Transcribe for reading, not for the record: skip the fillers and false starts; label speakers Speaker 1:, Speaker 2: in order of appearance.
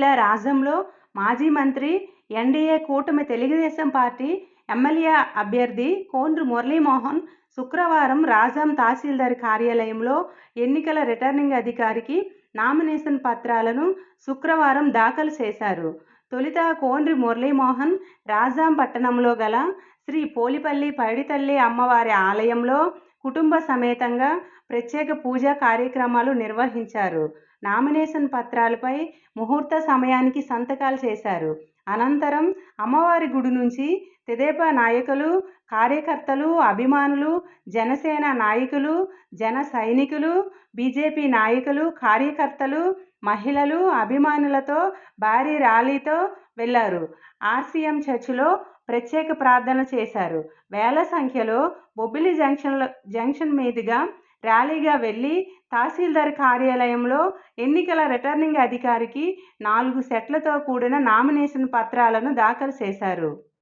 Speaker 1: జిల్లా రాజంలో మాజీ మంత్రి, ఎన్డీఏ కూటమి తెలుగుదేశం పార్టీ ఎమ్మెల్యే అభ్యర్థి కోండ్రు మురళీమోహన్ శుక్రవారం రాజాం తహసీల్దార్ కార్యాలయంలో ఎన్నికల రిటర్నింగ్ అధికారికి నామినేషన్ పత్రాలను శుక్రవారం దాఖలు చేశారు. తొలుత కోండ్రి మురళీమోహన్ రాజాం పట్టణంలో గల శ్రీ పోలిపల్లి పైడితల్లి అమ్మవారి ఆలయంలో కుటుంబ సమేతంగా ప్రత్యేక పూజా కార్యక్రమాలు నిర్వహించారు. నామినేషన్ పత్రాలపై ముహూర్త సమయానికి సంతకాలు చేశారు. అనంతరం అమ్మవారి గుడి నుంచి తెదేపా నాయకులు, కార్యకర్తలు, అభిమానులు, జనసేన నాయకులు, జన సైనికులు, బీజేపీ నాయకులు, కార్యకర్తలు, మహిళలు, అభిమానులతో భారీ ర్యాలీతో వెళ్లారు. ఆర్సీఎం చర్చిలో ప్రత్యేక ప్రార్థన చేశారు. వేల సంఖ్యలో బొబ్బిలి జంక్షన్ మీదుగా ర్యాలీగా వెళ్లి తహసీల్దార్ కార్యాలయంలో ఎన్నికల రిటర్నింగ్ అధికారికి 4 సెట్లతో కూడిన నామినేషన్ పత్రాలను దాఖలు చేశారు.